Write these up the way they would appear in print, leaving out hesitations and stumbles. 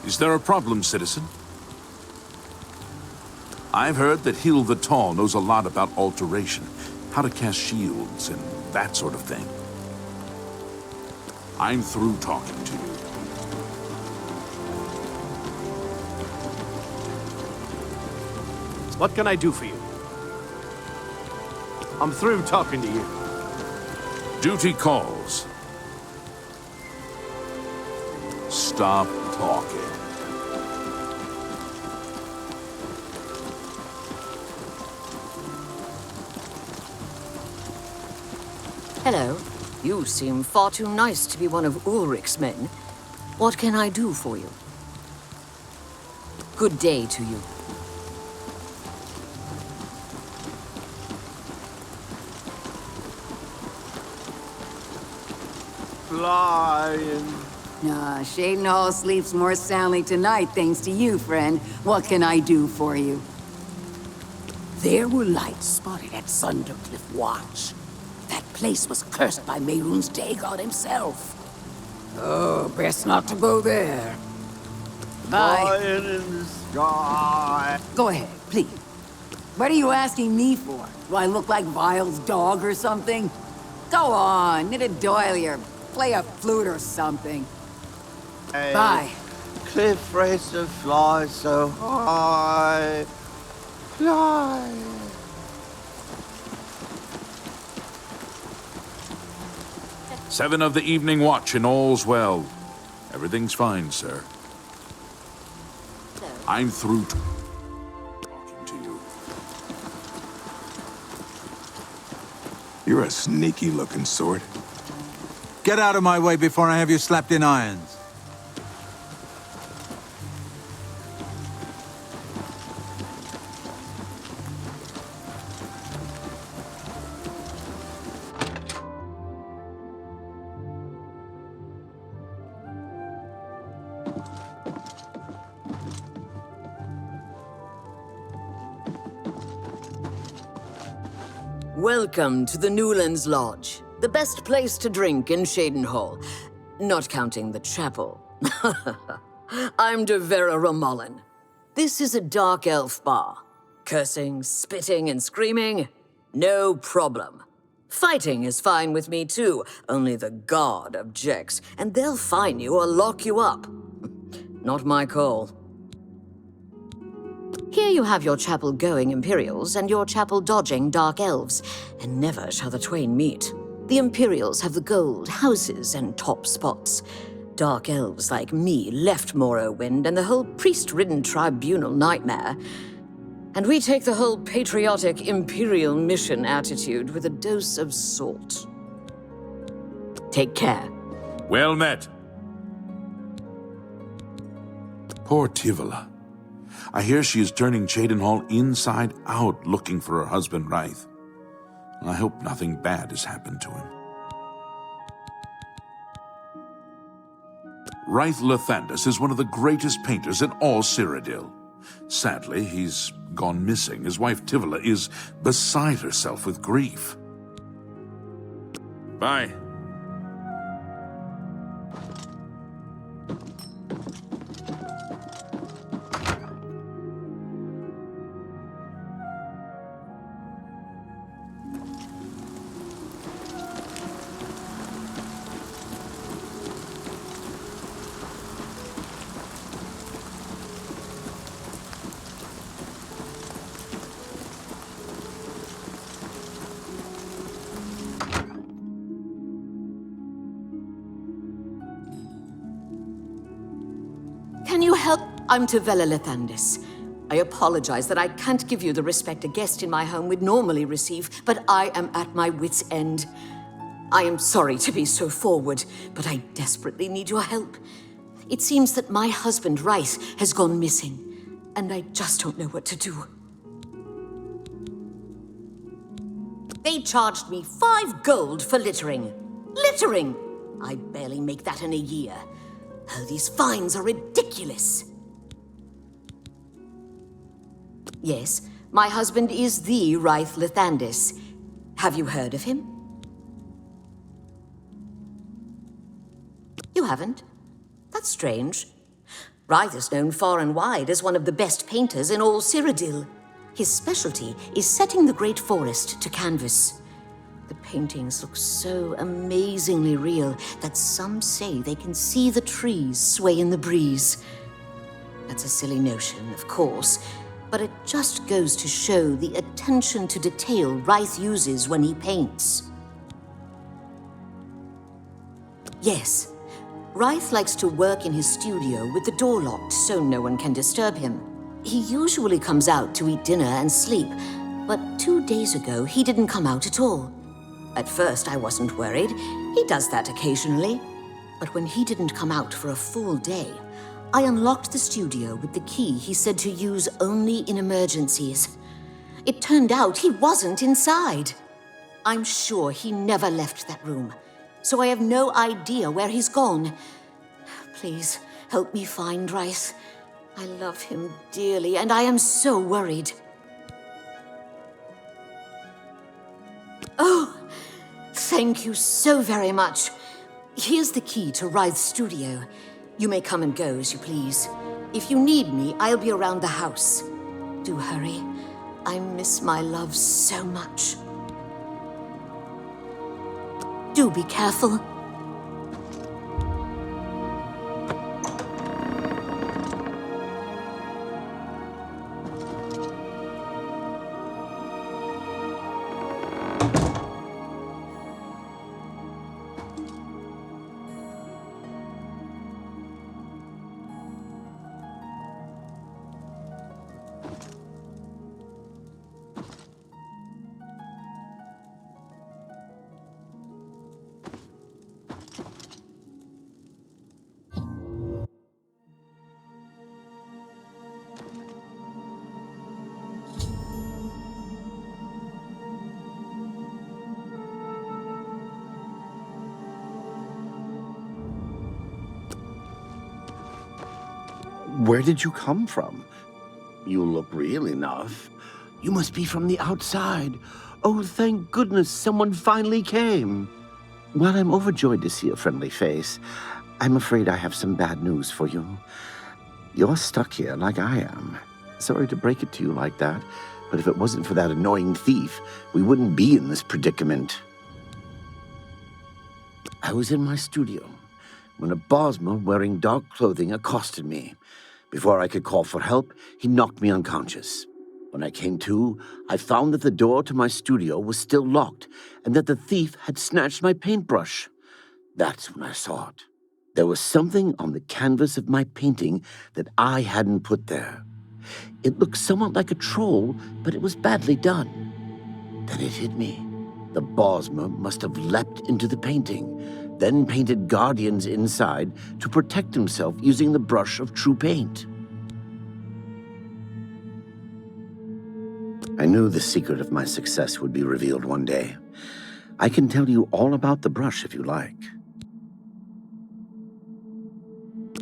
Is there a problem, citizen? I've heard that Hill the Tall knows a lot about alteration, how to cast shields, and that sort of thing. I'm through talking to you. What can I do for you? I'm through talking to you. Duty calls. Stop talking. Hello. You seem far too nice to be one of Ulrich's men. What can I do for you? Good day to you. Flying. Shadenhall sleeps more soundly tonight, thanks to you, friend. What can I do for you? There were lights spotted at Sundercliff Watch. That place was cursed by Mehrunes Dagon himself. Oh, best not to go there. Bye. Flying in the sky. Go ahead, please. What are you asking me for? Do I look like Vile's dog or something? Go on, knit a doily or play a flute or something. Hey, Bye. Cliff racer fly so high. Fly. Seven of the evening watch and all's well. Everything's fine, sir. I'm through talking to you. You're a sneaky-looking sort. Get out of my way before I have you slapped in irons. Welcome to the Newlands Lodge, the best place to drink in Shadenhall, not counting the chapel. I'm de Vera Romalin. This is a dark elf bar. Cursing, spitting, and screaming? No problem. Fighting is fine with me too, only the guard objects, and they'll fine you or lock you up. Not my call. Here you have your chapel-going Imperials and your chapel-dodging Dark Elves, and never shall the twain meet. The Imperials have the gold, houses, and top spots. Dark Elves like me left Morrowind and the whole priest-ridden tribunal nightmare. And we take the whole patriotic Imperial mission attitude with a dose of salt. Take care. Well met. Poor Tivola. I hear she is turning Shadenhall inside out looking for her husband, Ryth. I hope nothing bad has happened to him. Ryth Lathandis is one of the greatest painters in all Cyrodiil. Sadly, he's gone missing. His wife Tivola is beside herself with grief. Bye. Can you help? I'm Tivella Lathandis. I apologize that I can't give you the respect a guest in my home would normally receive, but I am at my wit's end. I am sorry to be so forward, but I desperately need your help. It seems that my husband, Ryth, has gone missing, and I just don't know what to do. They charged me 5 gold for littering. Littering! I barely make that in a year. Oh, these fines are ridiculous. Yes, my husband is the Ryth Lathandis. Have you heard of him? You haven't? That's strange. Rythe is known far and wide as one of the best painters in all Cyrodiil. His specialty is setting the great forest to canvas. The paintings look so amazingly real that some say they can see the trees sway in the breeze. That's a silly notion, of course, but it just goes to show the attention to detail Rythe uses when he paints. Yes, Rythe likes to work in his studio with the door locked so no one can disturb him. He usually comes out to eat dinner and sleep, but 2 days ago he didn't come out at all. At first I wasn't worried. He does that occasionally. But when he didn't come out for a full day, I unlocked the studio with the key he said to use only in emergencies. It turned out he wasn't inside. I'm sure he never left that room, so I have no idea where he's gone. Please, help me find Rythe. I love him dearly, and I am so worried. Oh, thank you so very much. Here's the key to Rythe's studio. You may come and go as you please. If you need me, I'll be around the house. Do hurry. I miss my love so much. Do be careful. Where did you come from? You look real enough. You must be from the outside. Oh, thank goodness someone finally came. While I'm overjoyed to see a friendly face, I'm afraid I have some bad news for you. You're stuck here like I am. Sorry to break it to you like that, but if it wasn't for that annoying thief, we wouldn't be in this predicament. I was in my studio when a Bosmer wearing dark clothing accosted me. Before I could call for help, he knocked me unconscious. When I came to, I found that the door to my studio was still locked and that the thief had snatched my paintbrush. That's when I saw it. There was something on the canvas of my painting that I hadn't put there. It looked somewhat like a troll, but it was badly done. Then it hit me. The Bosmer must have leapt into the painting, then painted guardians inside to protect himself using the brush of true paint. I knew the secret of my success would be revealed one day. I can tell you all about the brush if you like.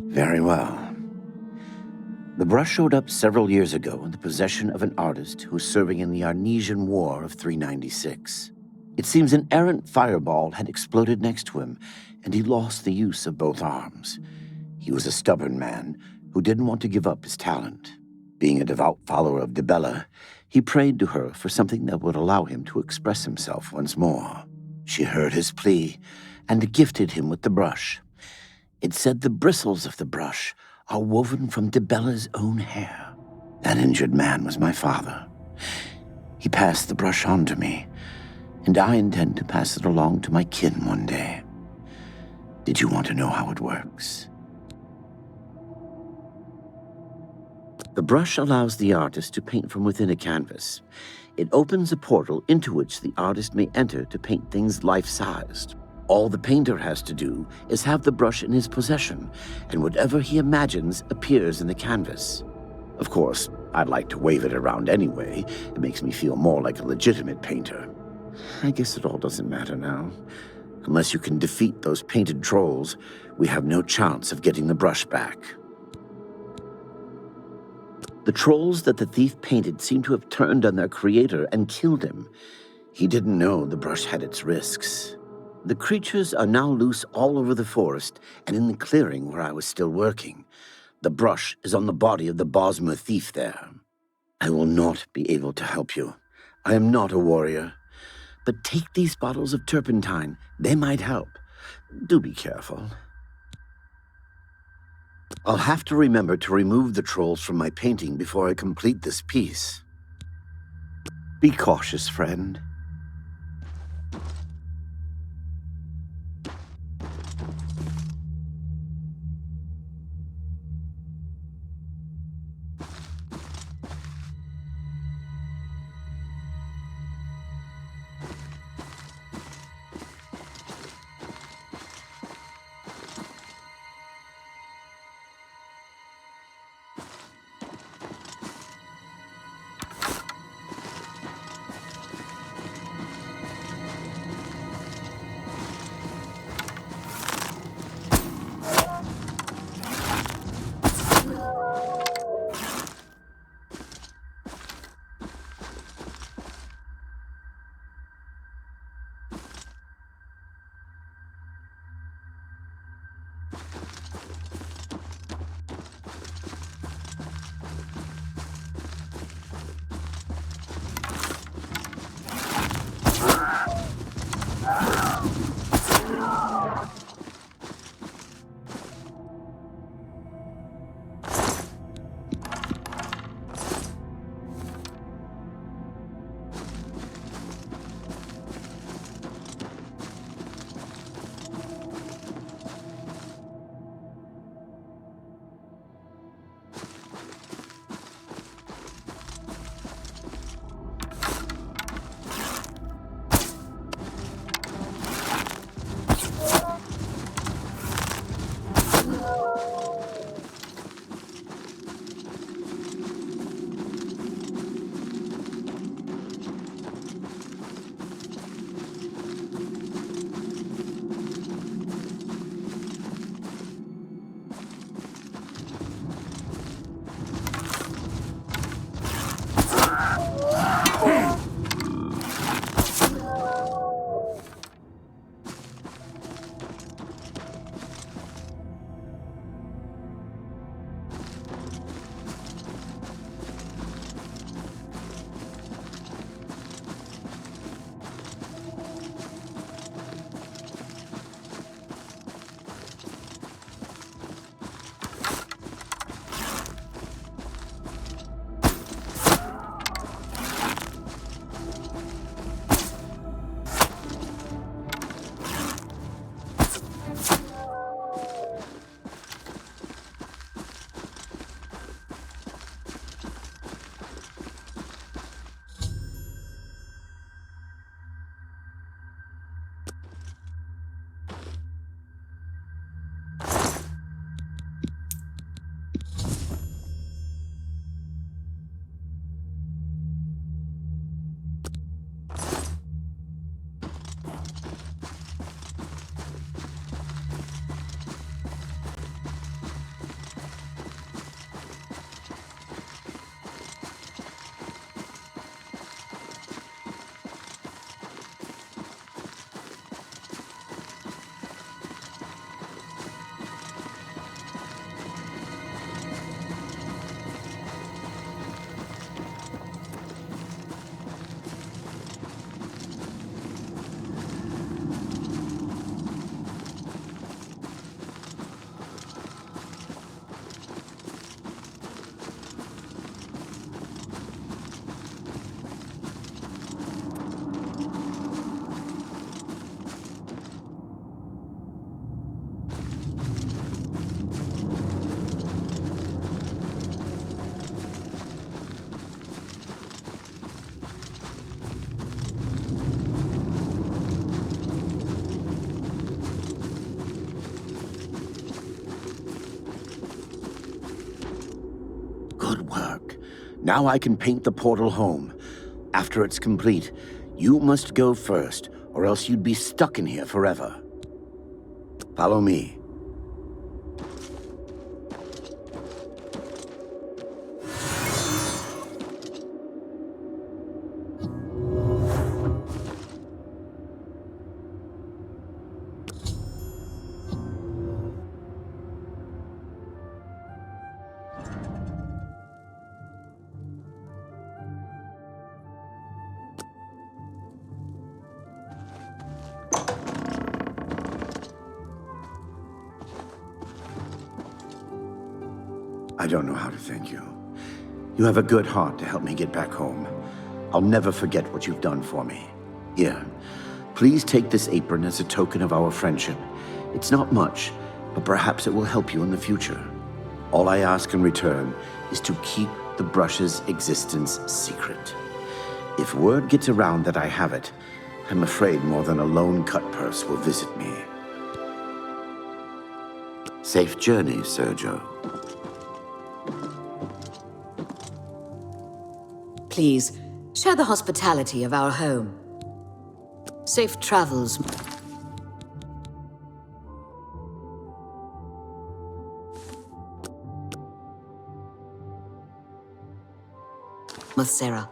Very well. The brush showed up several years ago in the possession of an artist who was serving in the Arnesian War of 396. It seems an errant fireball had exploded next to him, and he lost the use of both arms. He was a stubborn man who didn't want to give up his talent. Being a devout follower of Dibella, he prayed to her for something that would allow him to express himself once more. She heard his plea and gifted him with the brush. It said the bristles of the brush are woven from Dibella's own hair. That injured man was my father. He passed the brush on to me, and I intend to pass it along to my kin one day. Did you want to know how it works? The brush allows the artist to paint from within a canvas. It opens a portal into which the artist may enter to paint things life-sized. All the painter has to do is have the brush in his possession, and whatever he imagines appears in the canvas. Of course, I'd like to wave it around anyway. It makes me feel more like a legitimate painter. I guess it all doesn't matter now. Unless you can defeat those painted trolls, we have no chance of getting the brush back. The trolls that the thief painted seem to have turned on their creator and killed him. He didn't know the brush had its risks. The creatures are now loose all over the forest and in the clearing where I was still working. The brush is on the body of the Bosmer thief there. I will not be able to help you. I am not a warrior. But take these bottles of turpentine. They might help. Do be careful. I'll have to remember to remove the trolls from my painting before I complete this piece. Be cautious, friend. Good work. Now I can paint the portal home. After it's complete, you must go first, or else you'd be stuck in here forever. Follow me. I don't know how to thank you. You have a good heart to help me get back home. I'll never forget what you've done for me. Here, please take this apron as a token of our friendship. It's not much, but perhaps it will help you in the future. All I ask in return is to keep the brush's existence secret. If word gets around that I have it, I'm afraid more than a lone cut purse will visit me. Safe journey, Sergio. Please, share the hospitality of our home. Safe travels. Sarah.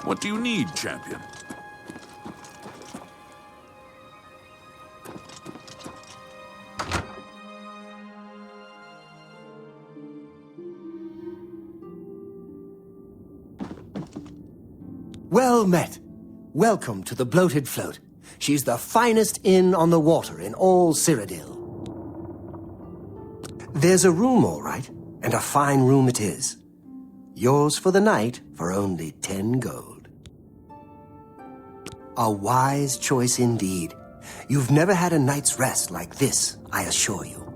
What do you need, champion? Well met. Welcome to the Bloated Float. She's the finest inn on the water in all Cyrodiil. There's a room, all right, and a fine room it is. Yours for the night for only 10 gold. A wise choice indeed. You've never had a night's rest like this, I assure you.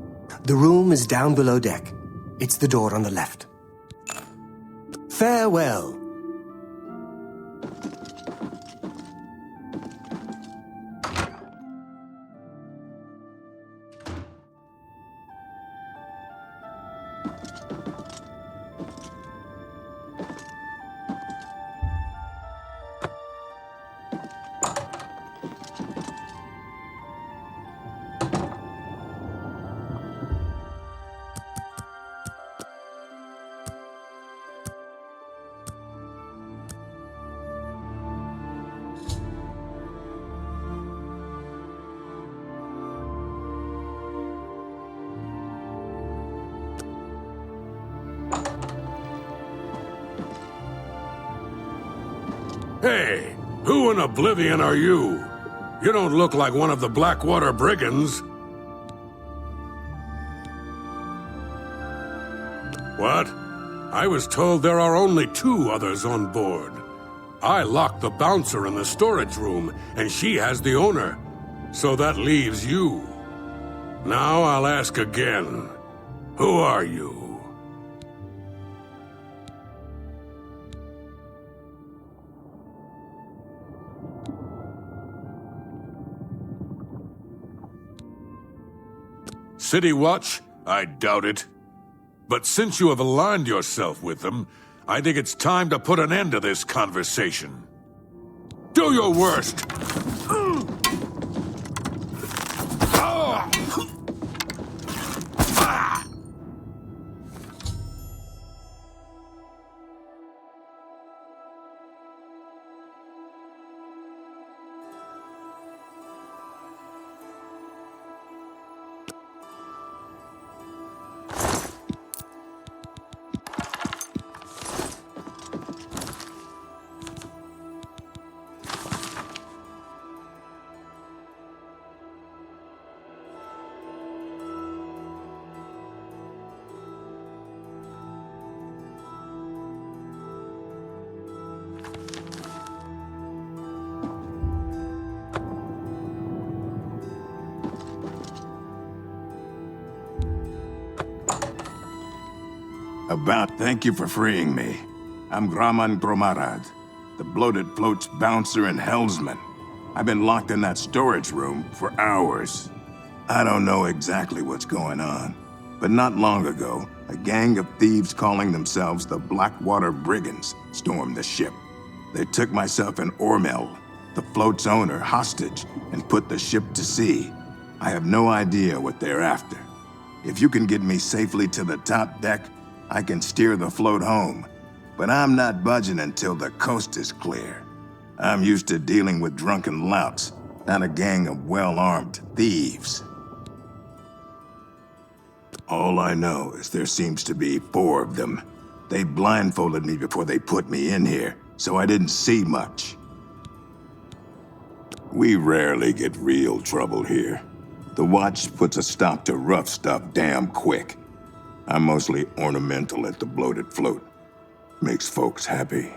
The room is down below deck. It's the door on the left. Farewell. Hey, who in Oblivion are you? You don't look like one of the Blackwater brigands. What? I was told there are only 2 others on board. I locked the bouncer in the storage room, and she has the owner. So that leaves you. Now I'll ask again. Who are you? City Watch? I doubt it. But since you have aligned yourself with them, I think it's time to put an end to this conversation. Do your worst! Thank you for freeing me. I'm Graman Gromarad, the Bloated Float's bouncer and helmsman. I've been locked in that storage room for hours. I don't know exactly what's going on, but not long ago, a gang of thieves calling themselves the Blackwater Brigands stormed the ship. They took myself and Ormel, the float's owner hostage and put the ship to sea. I have no idea what they're after. If you can get me safely to the top deck, I can steer the float home. But I'm not budging until the coast is clear. I'm used to dealing with drunken louts, not a gang of well-armed thieves. All I know is there seems to be 4 of them. They blindfolded me before they put me in here, so I didn't see much. We rarely get real trouble here. The Watch puts a stop to rough stuff damn quick. I'm mostly ornamental at the bloated float. Makes folks happy.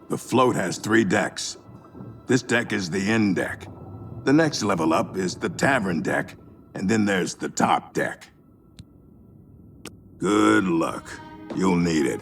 The float has 3 decks. This deck is the end deck. The next level up is the tavern deck, and then there's the top deck. Good luck. You'll need it.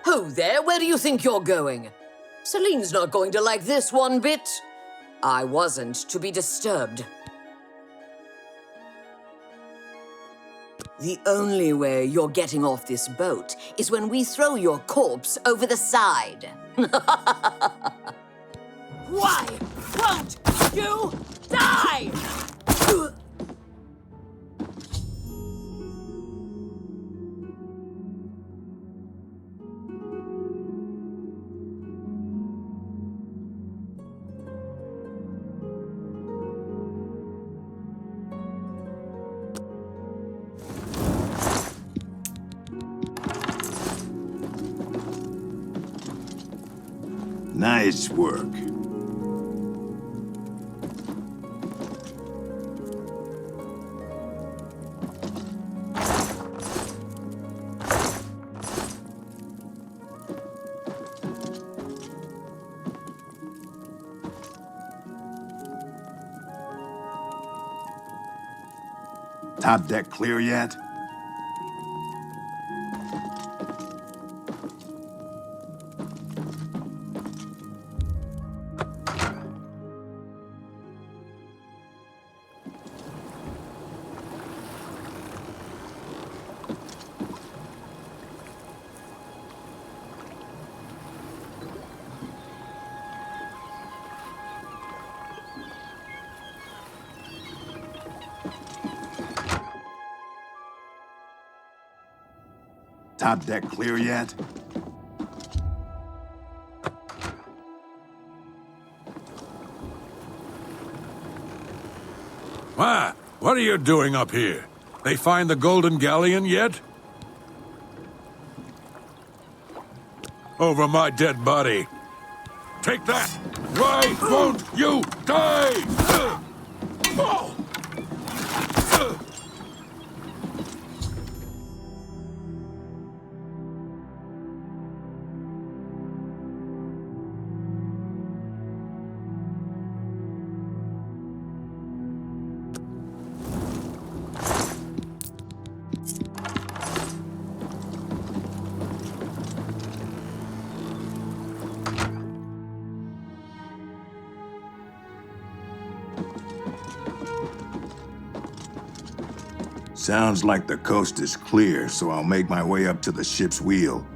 Ho there, where do you think you're going? Celine's not going to like this one bit. I wasn't to be disturbed. The only way you're getting off this boat is when we throw your corpse over the side. Why won't you die? Nice work. Top deck clear yet? Top deck clear yet? What are you doing up here? They find the Golden Galleon yet? Over my dead body. Take that! Why won't you die? Sounds like the coast is clear, so I'll make my way up to the ship's wheel.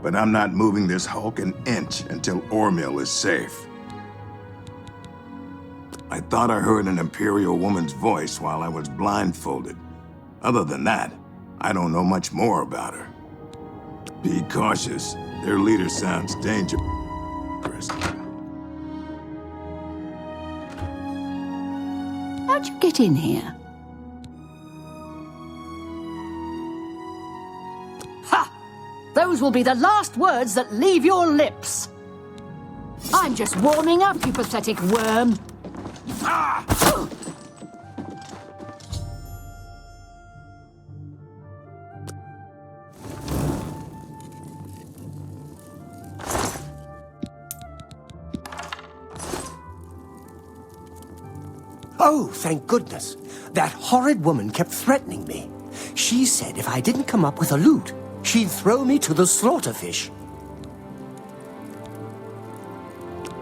But I'm not moving this hulk an inch until Ormill is safe. I thought I heard an Imperial woman's voice while I was blindfolded. Other than that, I don't know much more about her. Be cautious. Their leader sounds dangerous. How'd you get in here? Those will be the last words that leave your lips. I'm just warming up, you pathetic worm. Oh, thank goodness. That horrid woman kept threatening me. She said if I didn't come up with a loot, she'd throw me to the slaughterfish.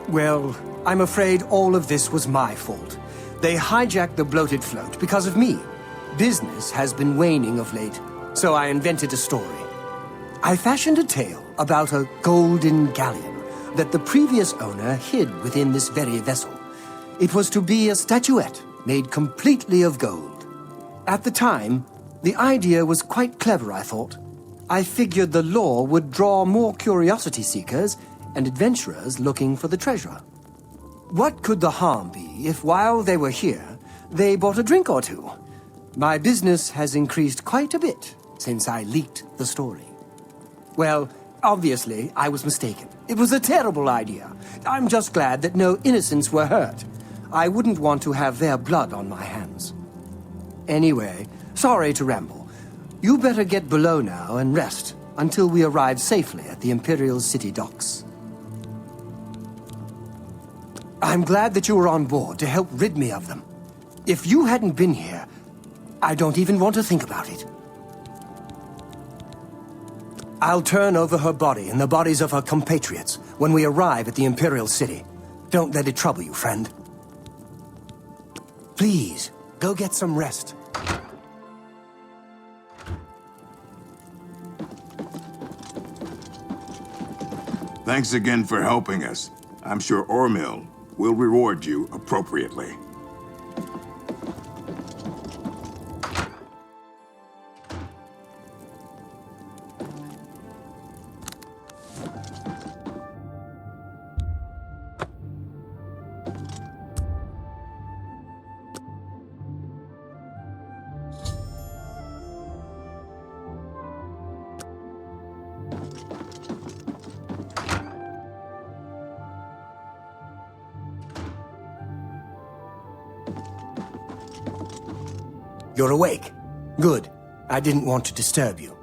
Well, I'm afraid all of this was my fault. They hijacked the bloated float because of me. Business has been waning of late, so I invented a story. I fashioned a tale about a golden galleon that the previous owner hid within this very vessel. It was to be a statuette made completely of gold. At the time, the idea was quite clever, I thought. I figured the lore would draw more curiosity seekers and adventurers looking for the treasure. What could the harm be if while they were here, they bought a drink or two? My business has increased quite a bit since I leaked the story. Well, obviously, I was mistaken. It was a terrible idea. I'm just glad that no innocents were hurt. I wouldn't want to have their blood on my hands. Anyway, sorry to ramble. You better get below now and rest until we arrive safely at the Imperial City docks. I'm glad that you were on board to help rid me of them. If you hadn't been here, I don't even want to think about it. I'll turn over her body and the bodies of her compatriots when we arrive at the Imperial City. Don't let it trouble you, friend. Please, go get some rest. Thanks again for helping us. I'm sure Ormil will reward you appropriately. You're awake. Good. I didn't want to disturb you.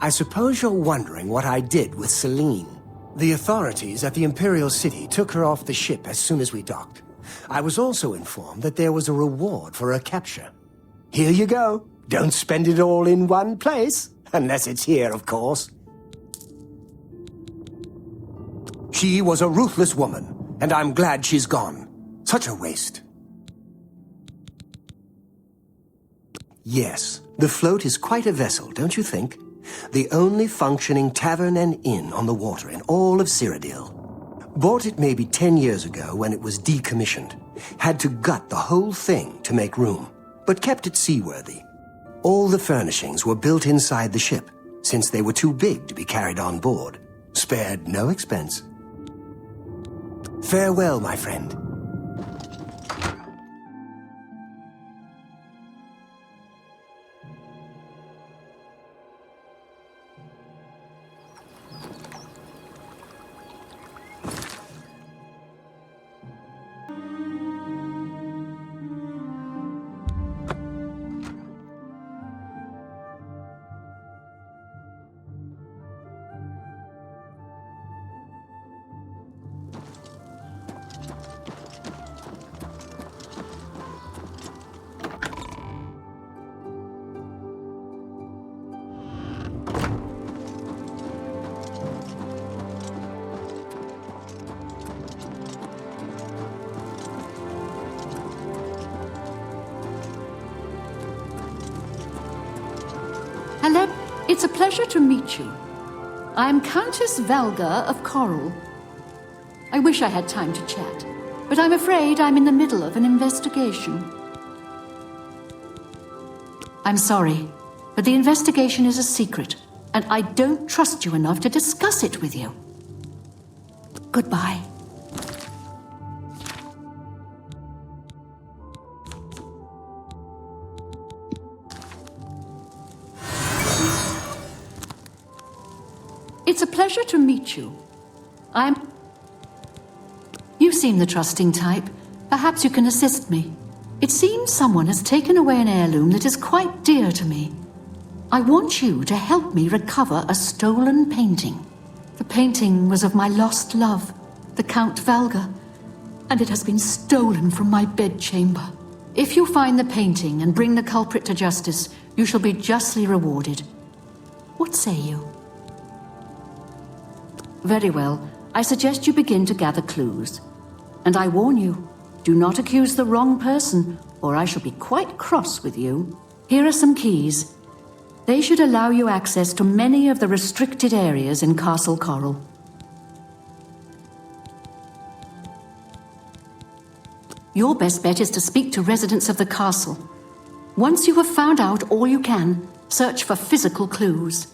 I suppose you're wondering what I did with Celine. The authorities at the Imperial City took her off the ship as soon as we docked. I was also informed that there was a reward for her capture. Here you go. Don't spend it all in one place. Unless it's here, of course. She was a ruthless woman, and I'm glad she's gone. Such a waste. Yes, the float is quite a vessel, don't you think? The only functioning tavern and inn on the water in all of Cyrodiil. Bought it maybe 10 years ago when it was decommissioned. Had to gut the whole thing to make room, but kept it seaworthy. All the furnishings were built inside the ship, since they were too big to be carried on board. Spared no expense. Farewell, my friend. Aleb, it's a pleasure to meet you. I am Countess Valga of Coral. I wish I had time to chat, but I'm afraid I'm in the middle of an investigation. I'm sorry, but the investigation is a secret, and I don't trust you enough to discuss it with you. Goodbye. pleasure to meet you. You seem the trusting type. Perhaps you can assist me. It seems someone has taken away an heirloom that is quite dear to me. I want you to help me recover a stolen painting. The painting was of my lost love, the Count Valga, and it has been stolen from my bedchamber. If you find the painting and bring the culprit to justice, you shall be justly rewarded. What say you? Very well. I suggest you begin to gather clues. And I warn you, do not accuse the wrong person, or I shall be quite cross with you. Here are some keys. They should allow you access to many of the restricted areas in Castle Coral. Your best bet is to speak to residents of the castle. Once you have found out all you can, search for physical clues.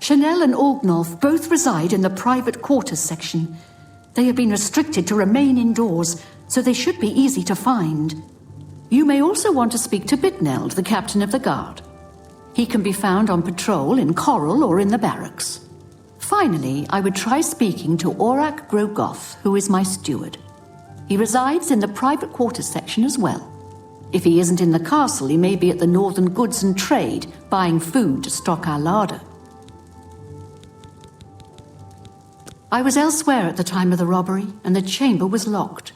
Chanel and Orgnolf both reside in the private quarters section. They have been restricted to remain indoors, so they should be easy to find. You may also want to speak to Bitneld, the captain of the guard. He can be found on patrol in Coral or in the barracks. Finally, I would try speaking to Orak Grogoth, who is my steward. He resides in the private quarters section as well. If he isn't in the castle, he may be at the Northern Goods and Trade, buying food to stock our larder. I was elsewhere at the time of the robbery, and the chamber was locked.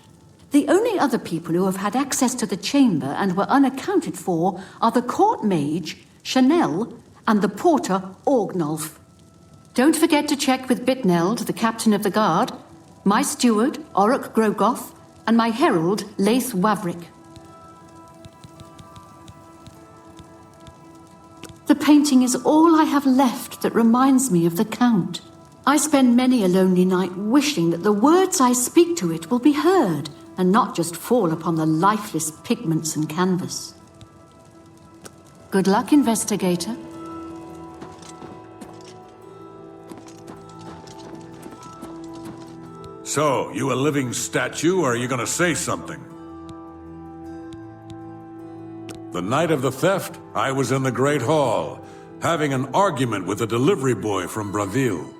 The only other people who have had access to the chamber and were unaccounted for are the court mage, Chanel, and the porter, Orgnolf. Don't forget to check with Bitneld, the captain of the guard, my steward, Orak Grogoth, and my herald, Laith Wavrik. The painting is all I have left that reminds me of the Count. I spend many a lonely night wishing that the words I speak to it will be heard, and not just fall upon the lifeless pigments and canvas. Good luck, investigator. So, you a living statue, or are you gonna say something? The night of the theft, I was in the Great Hall, having an argument with a delivery boy from Braville.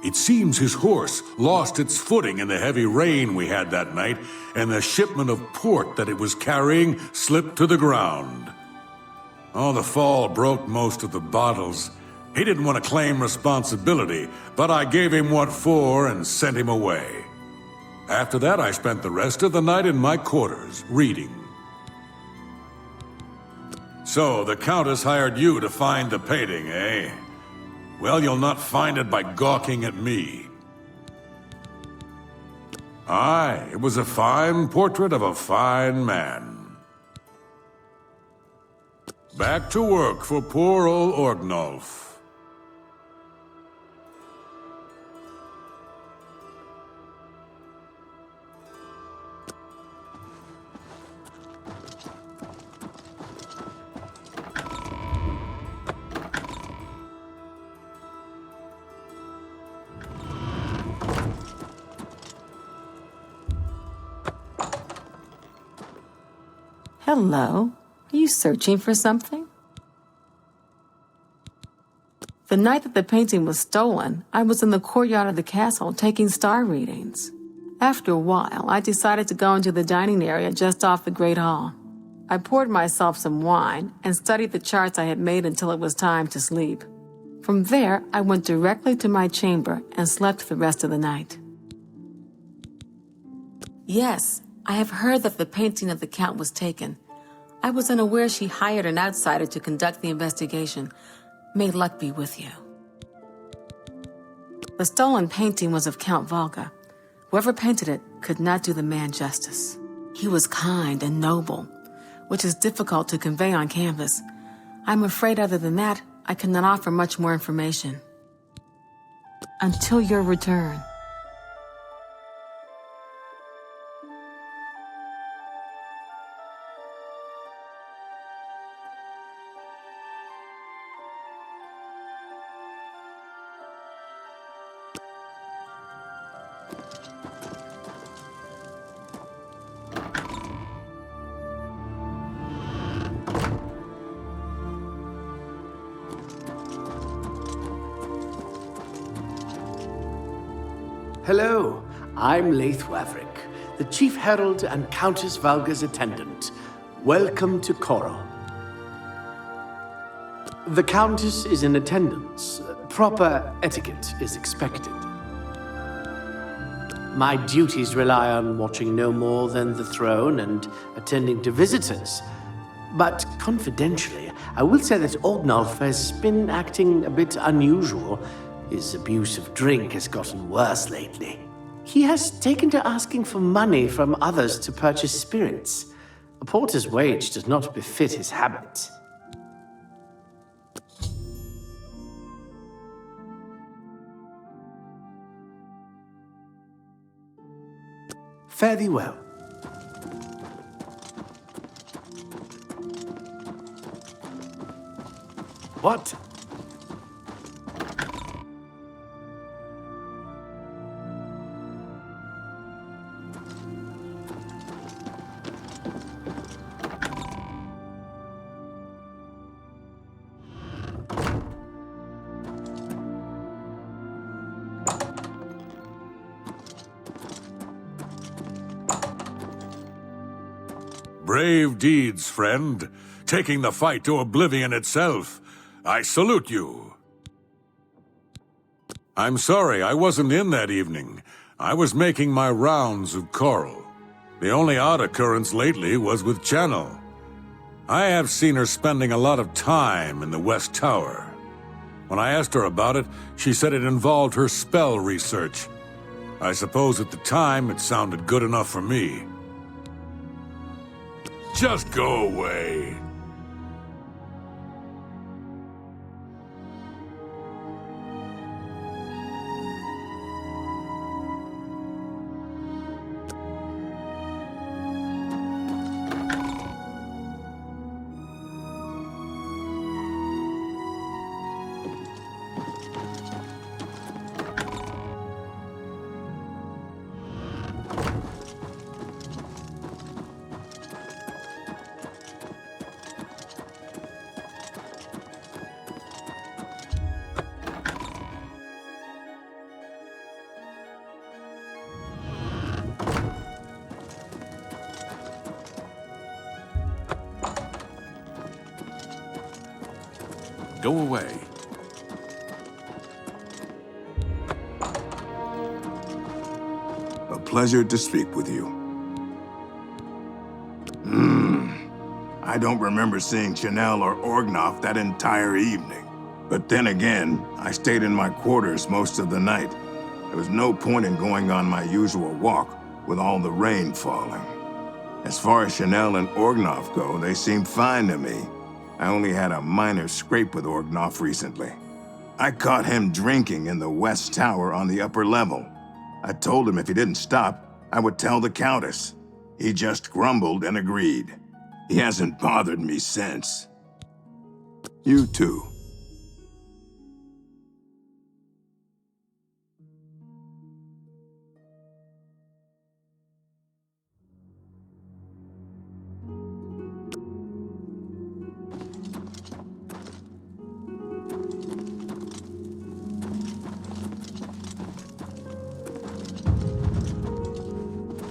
It seems his horse lost its footing in the heavy rain we had that night, and the shipment of port that it was carrying slipped to the ground. Oh, the fall broke most of the bottles. He didn't want to claim responsibility, but I gave him what for and sent him away. After that, I spent the rest of the night in my quarters, reading. So, the Countess hired you to find the painting, eh? Well, you'll not find it by gawking at me. Aye, it was a fine portrait of a fine man. Back to work for poor old Orgnolf. Hello. Are you searching for something? The night that the painting was stolen, I was in the courtyard of the castle taking star readings. After a while, I decided to go into the dining area just off the Great Hall. I poured myself some wine and studied the charts I had made until it was time to sleep. From there, I went directly to my chamber and slept the rest of the night. Yes, I have heard that the painting of the Count was taken. I was unaware she hired an outsider to conduct the investigation. May luck be with you. The stolen painting was of Count Valga. Whoever painted it could not do the man justice. He was kind and noble, which is difficult to convey on canvas. I'm afraid other than that, I cannot offer much more information. Until your return. Hello, I'm Laith Waverick, the Chief Herald and Countess Valga's attendant. Welcome to Coral. The Countess is in attendance. Proper etiquette is expected. My duties rely on watching no more than the throne and attending to visitors. But confidentially, I will say that Orgnolf has been acting a bit unusual. His abuse of drink has gotten worse lately. He has taken to asking for money from others to purchase spirits. A porter's wage does not befit his habit. Fare thee well. What? Brave deeds, friend. Taking the fight to Oblivion itself. I salute you. I'm sorry I wasn't in that evening. I was making my rounds of Coral. The only odd occurrence lately was with Channel. I have seen her spending a lot of time in the West Tower. When I asked her about it, she said it involved her spell research. I suppose at the time it sounded good enough for me. Just go away. Go away. A pleasure to speak with you. I don't remember seeing Chanel or Orgnoff that entire evening. But then again, I stayed in my quarters most of the night. There was no point in going on my usual walk with all the rain falling. As far as Chanel and Orgnoff go, they seem fine to me. I only had a minor scrape with Orgnoff recently. I caught him drinking in the West Tower on the upper level. I told him if he didn't stop, I would tell the Countess. He just grumbled and agreed. He hasn't bothered me since. You too.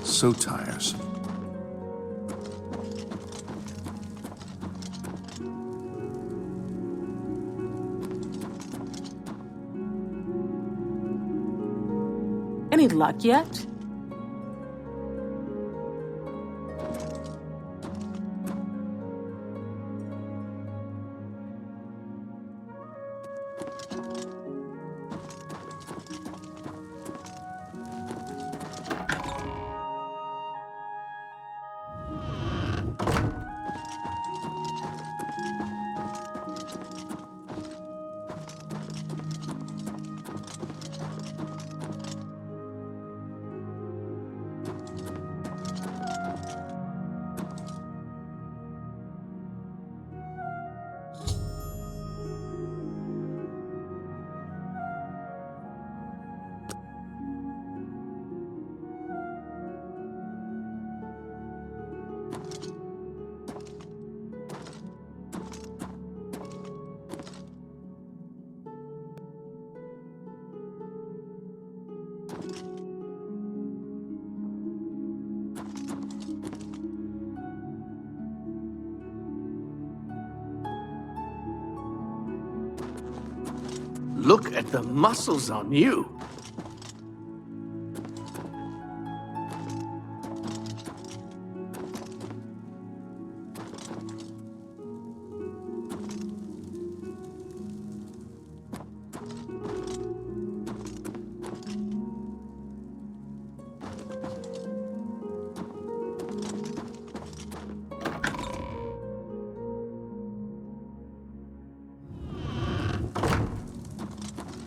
So tiresome. Any luck yet? look at the muscles on you.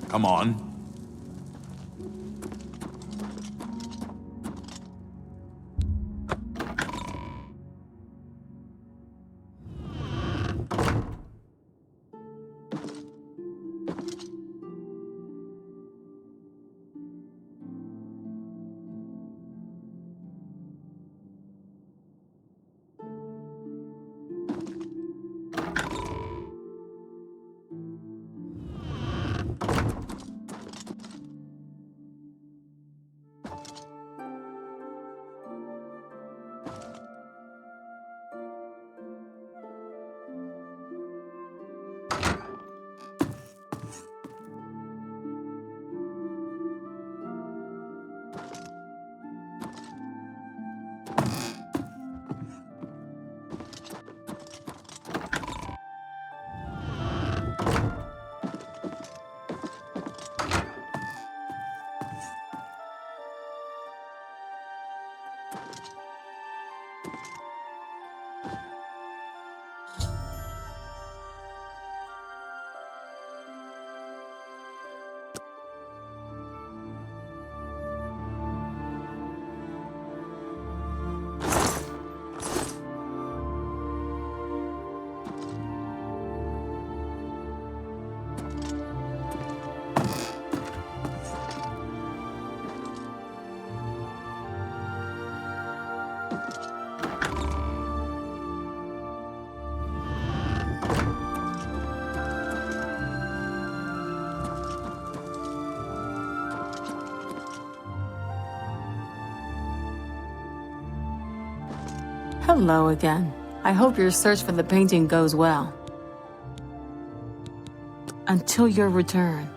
Come on. Hello again. I hope your search for the painting goes well. Until your return.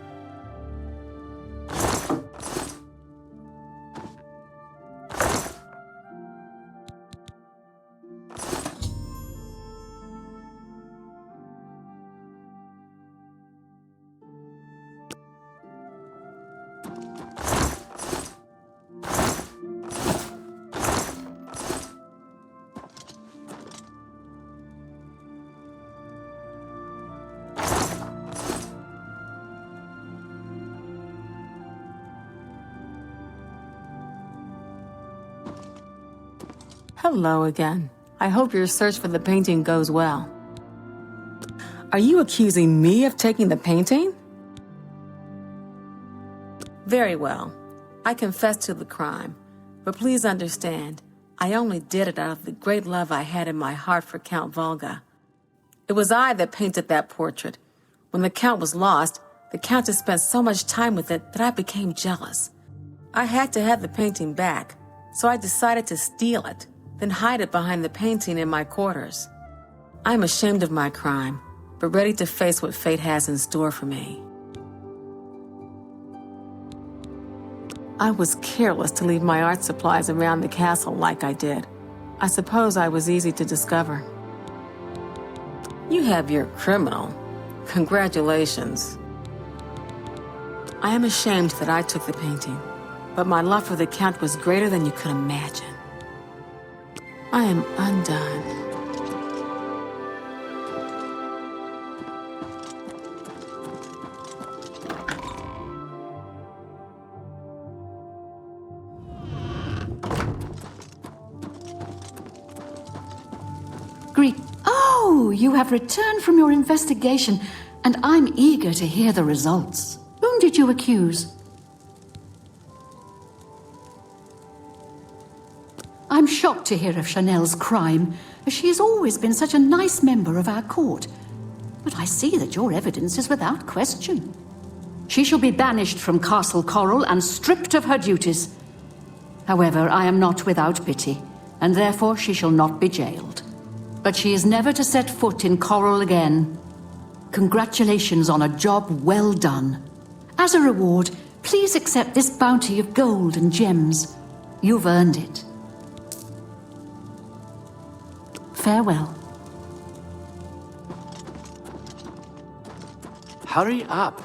Hello again. I hope your search for the painting goes well. Are you accusing me of taking the painting? Very well. I confess to the crime. But please understand, I only did it out of the great love I had in my heart for Count Volga. It was I that painted that portrait. When the Count was lost, the Countess spent so much time with it that I became jealous. I had to have the painting back, so I decided to steal it, then hide it behind the painting in my quarters. I'm ashamed of my crime, but ready to face what fate has in store for me. I was careless to leave my art supplies around the castle like I did. I suppose I was easy to discover. You have your criminal. Congratulations. I am ashamed that I took the painting, but my love for the Count was greater than you could imagine. I am undone. Oh, you have returned from your investigation, and I'm eager to hear the results. Whom did you accuse? I'm shocked to hear of Chanel's crime, as she has always been such a nice member of our court. But I see that your evidence is without question. She shall be banished from Castle Coral and stripped of her duties. However, I am not without pity, and therefore she shall not be jailed. But she is never to set foot in Coral again. Congratulations on a job well done. As a reward, please accept this bounty of gold and gems. You've earned it. Farewell. Hurry up.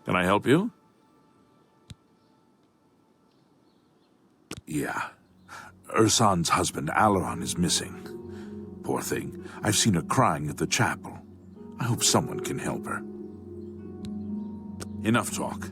Can I help you? Yeah. Ursan's husband, Alaron, is missing. Poor thing. I've seen her crying at the chapel. I hope someone can help her. Enough talk.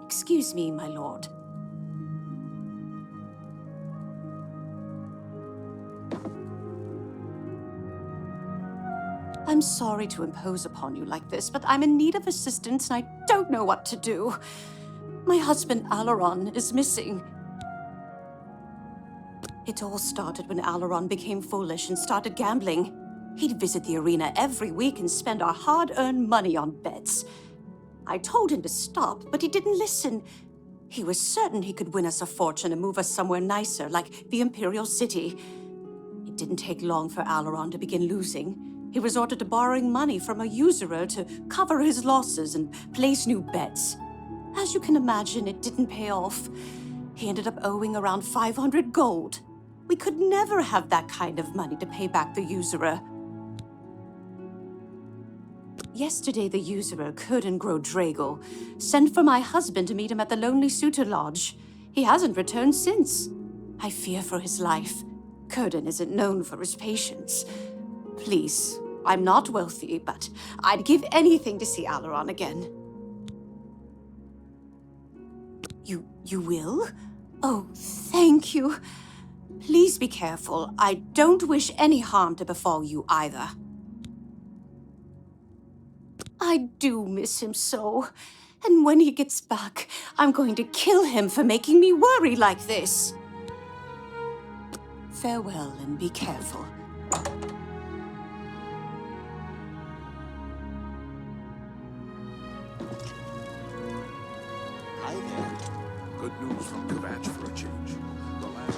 Excuse me, my lord. I'm sorry to impose upon you like this, but I'm in need of assistance and I don't know what to do. My husband, Alaron, is missing. It all started when Alaron became foolish and started gambling. He'd visit the arena every week and spend our hard-earned money on bets. I told him to stop, but he didn't listen. He was certain he could win us a fortune and move us somewhere nicer, like the Imperial City. It didn't take long for Alaron to begin losing. He resorted to borrowing money from a usurer to cover his losses and place new bets. As you can imagine, it didn't pay off. He ended up owing around 500 gold. We could never have that kind of money to pay back the usurer. Yesterday, the usurer, Kurden Drago, sent for my husband to meet him at the Lonely Suitor Lodge. He hasn't returned since. I fear for his life. Kurden isn't known for his patience. Please, I'm not wealthy, but I'd give anything to see Alaron again. You will? Oh, thank you. Please be careful. I don't wish any harm to befall you either. I do miss him so. And when he gets back, I'm going to kill him for making me worry like this. Farewell and be careful. Hi there. Good news from Kvatch for a change.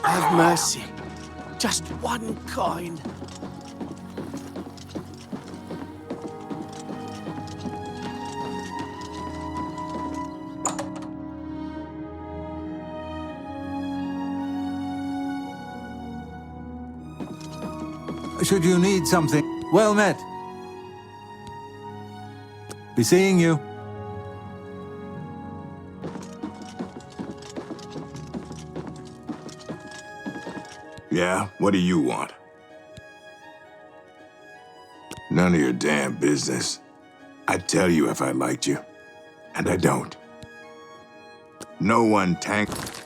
Have mercy. Just one coin. Should you need something, well met. Be seeing you. Yeah? What do you want? None of your damn business. I'd tell you if I liked you. And I don't. No one tangles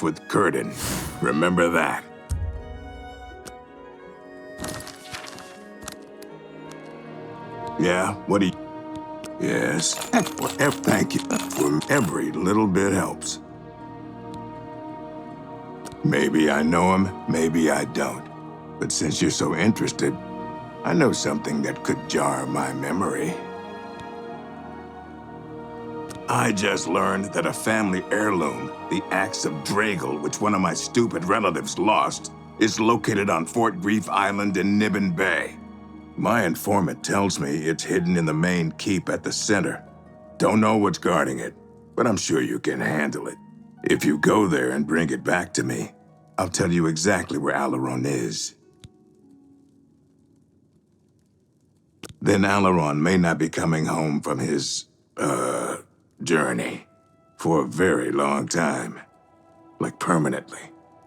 with Kurden. Remember that. Yeah? What do you... Yeah. Yes. Thank you. For every little bit helps. Maybe I know him, maybe I don't. But since you're so interested, I know something that could jar my memory. I just learned that a family heirloom, the axe of Dragal, which one of my stupid relatives lost, is located on Fort Grief Island in Nibbin Bay. My informant tells me it's hidden in the main keep at the center. Don't know what's guarding it, but I'm sure you can handle it. If you go there and bring it back to me, I'll tell you exactly where Alaron is. Then Alaron may not be coming home from his, journey for a very long time. Like permanently.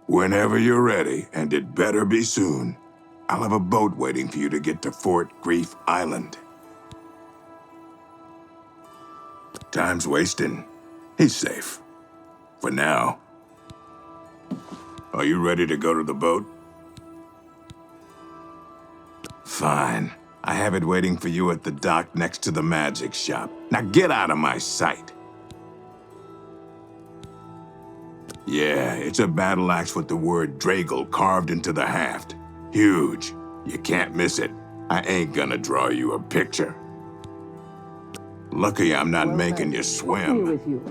Whenever you're ready, and it better be soon, I'll have a boat waiting for you to get to Fort Grief Island. Time's wasting. He's safe. For now. Are you ready to go to the boat? Fine. I have it waiting for you at the dock next to the magic shop. Now get out of my sight. Yeah, it's a battle axe with the word Dragal carved into the haft. Huge. You can't miss it. I ain't gonna draw you a picture. Lucky I'm not making you swim. With you.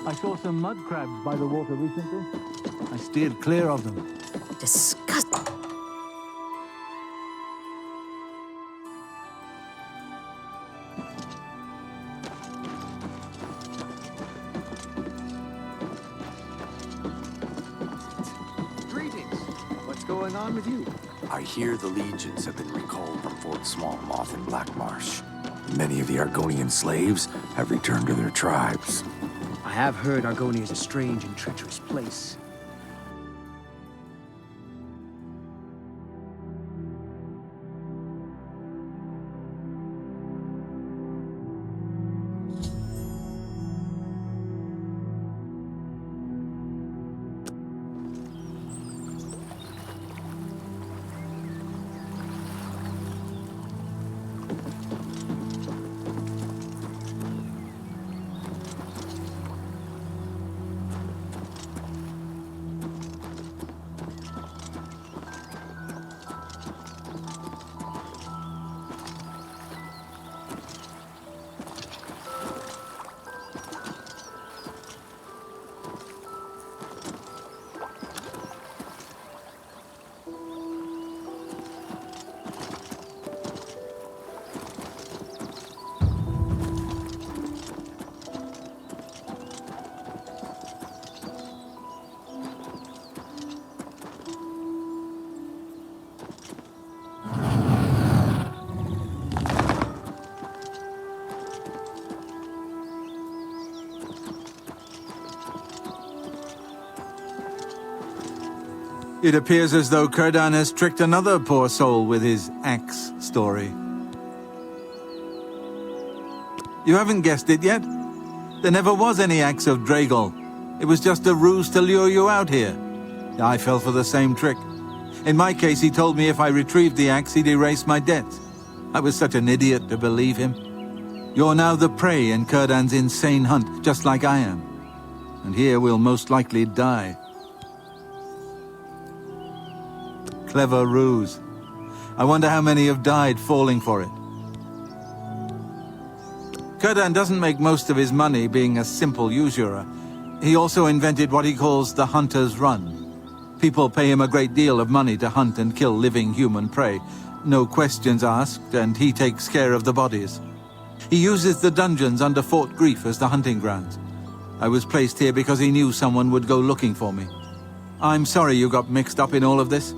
I saw some mud crabs by the water recently. I steered clear of them. Disgusting. Greetings. What's going on with you? I hear the legions have been recalled from Fort Smallmoth in Black Marsh. Many of the Argonian slaves have returned to their tribes. I have heard Argonia is a strange and treacherous place. It appears as though Kurdan has tricked another poor soul with his axe story. You haven't guessed it yet? There never was any axe of Dragal. It was just a ruse to lure you out here. I fell for the same trick. In my case, he told me if I retrieved the axe, he'd erase my debts. I was such an idiot to believe him. You're now the prey in Kurdan's insane hunt, just like I am. And here we'll most likely die. Clever ruse. I wonder how many have died falling for it. Kurdan doesn't make most of his money being a simple usurer. He also invented what he calls the Hunter's Run. People pay him a great deal of money to hunt and kill living human prey. No questions asked, and he takes care of the bodies. He uses the dungeons under Fort Grief as the hunting grounds. I was placed here because he knew someone would go looking for me. I'm sorry you got mixed up in all of this.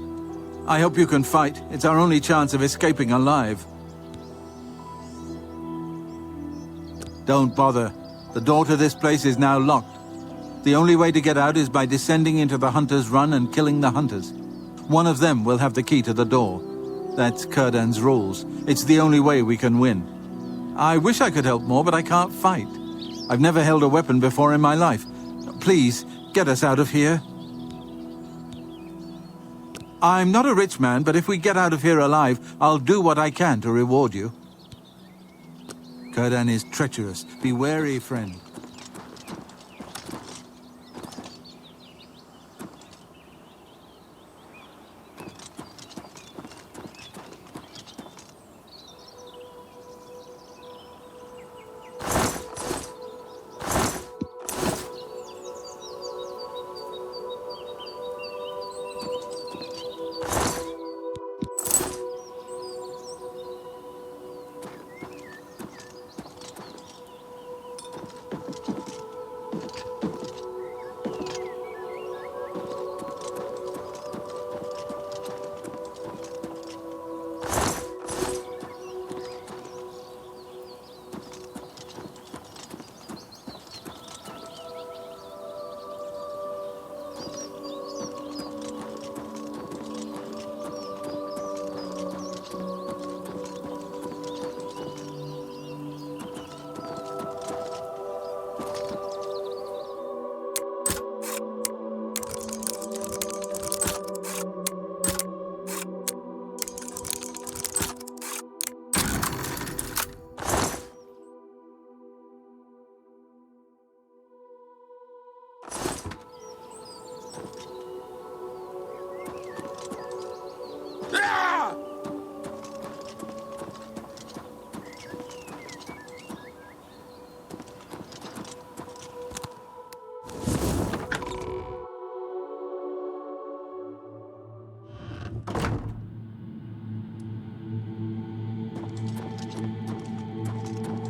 I hope you can fight. It's our only chance of escaping alive. Don't bother. The door to this place is now locked. The only way to get out is by descending into the Hunter's Run and killing the hunters. One of them will have the key to the door. That's Kurdan's rules. It's the only way we can win. I wish I could help more, but I can't fight. I've never held a weapon before in my life. Please, get us out of here. I'm not a rich man, but if we get out of here alive, I'll do what I can to reward you. Kurdan is treacherous. Be wary, friend.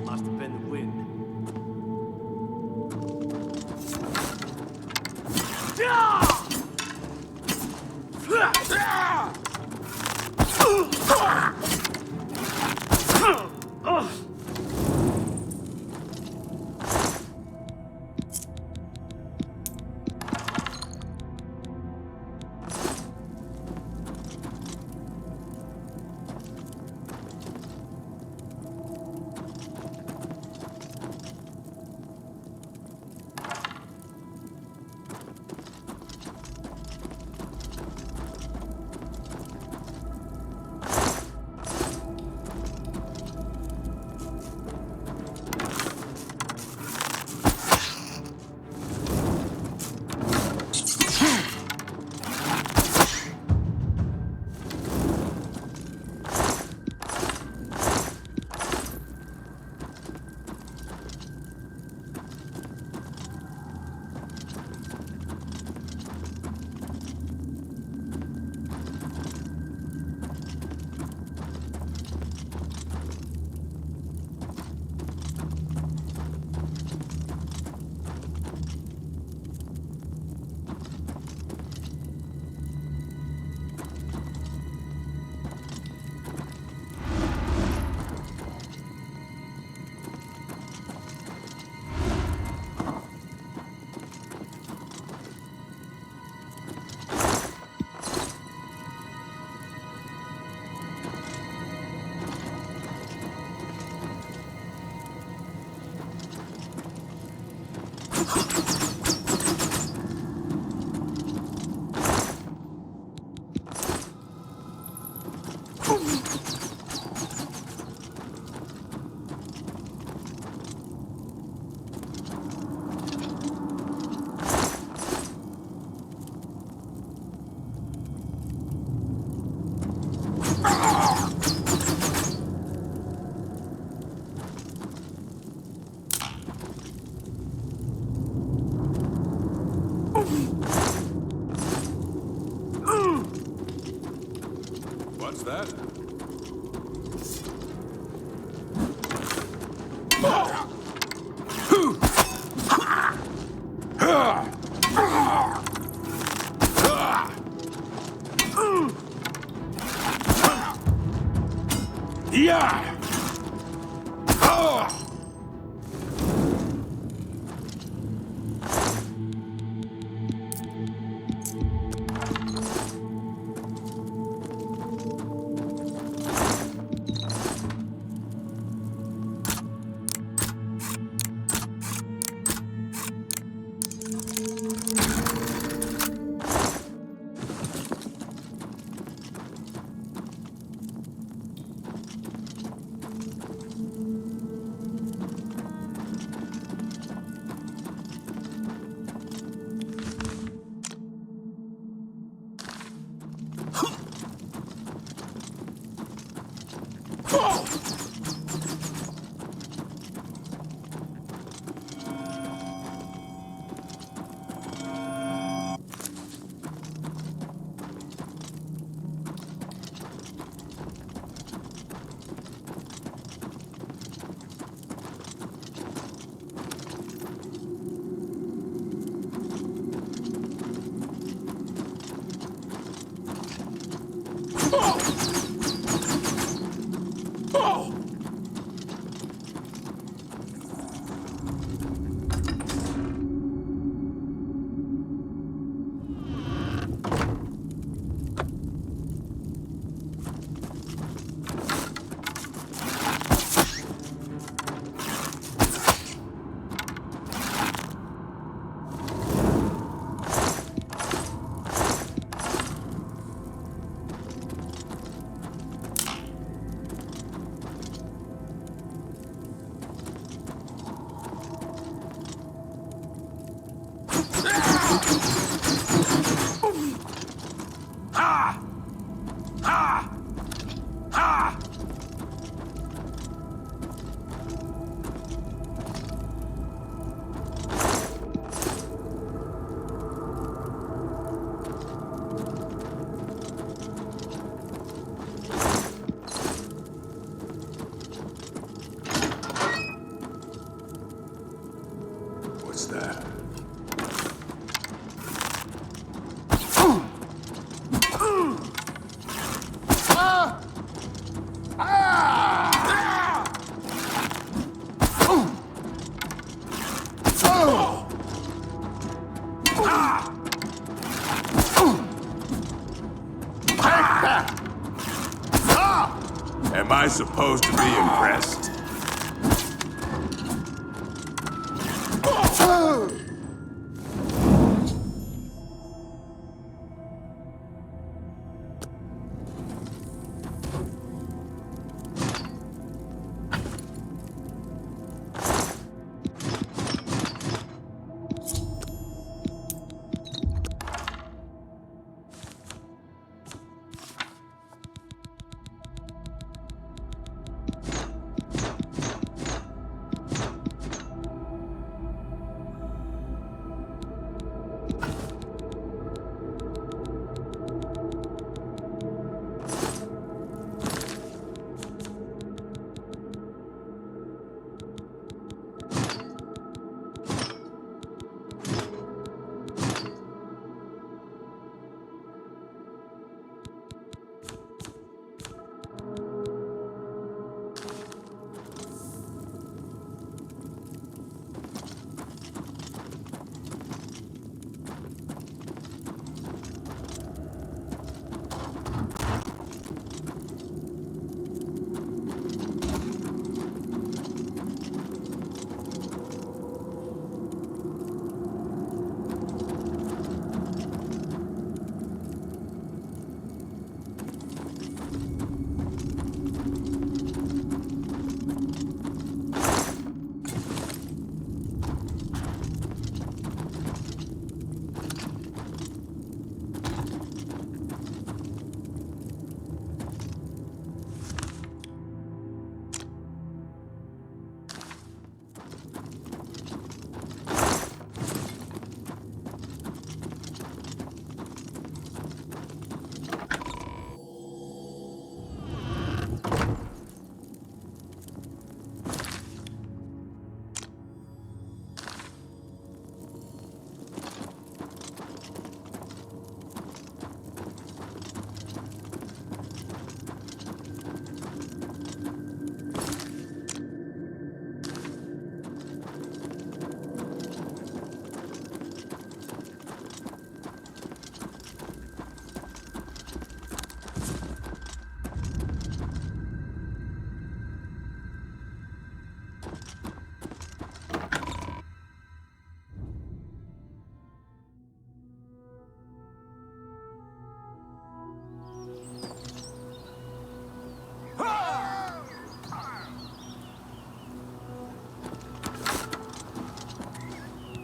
Must have been the wind. What's that? Yeah! What's that? Am I supposed to be impressed?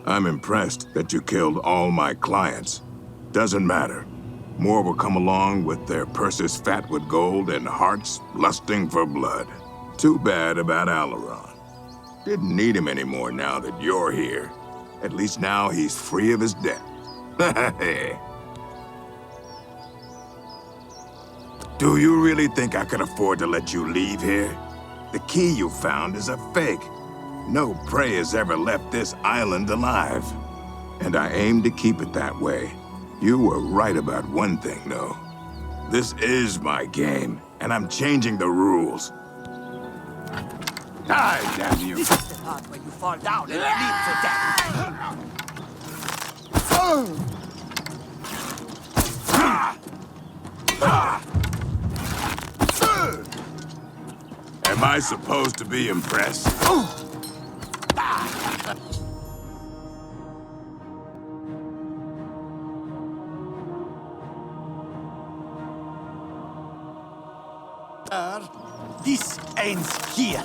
I'm impressed that you killed all my clients. Doesn't matter. More will come along with their purses fat with gold and hearts lusting for blood. Too bad about Alaron. Didn't need him anymore now that you're here. At least now he's free of his debt. Do you really think I could afford to let you leave here? The key you found is a fake. No prey has ever left this island alive. And I aim to keep it that way. You were right about one thing, though. This is my game, and I'm changing the rules. Die, damn you! This is the part where you fall down and bleed to death. Am I supposed to be impressed? This ends here.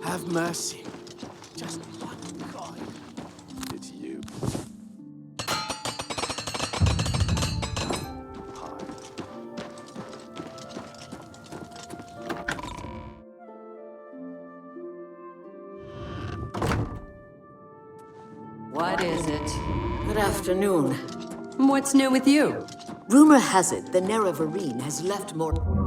Have mercy. Just one coin. It's you. What is it? Good afternoon. What's new with you? Rumor has it the Nerevarine has left Morrowind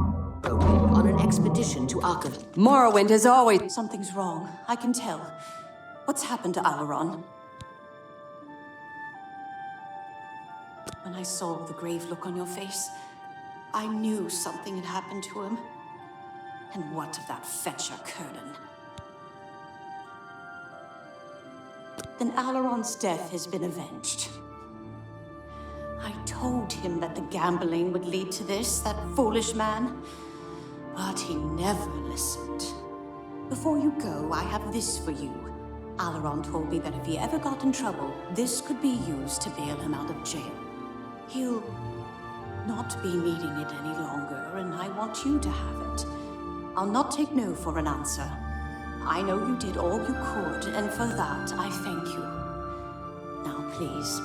on an expedition to Oblivion. Morrowind has always... Something's wrong. I can tell. What's happened to Alaron? When I saw the grave look on your face, I knew something had happened to him. And what of that fetcher, Curdan? Then Alaron's death has been avenged. I told him that the gambling would lead to this, that foolish man. But he never listened. Before you go, I have this for you. Alaron told me that if he ever got in trouble, this could be used to bail him out of jail. He'll not be needing it any longer, and I want you to have it. I'll not take no for an answer. I know you did all you could, and for that, I thank you. Now, please,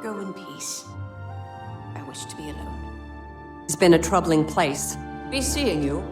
go in peace. I wish to be alone. It's been a troubling place. Be seeing you.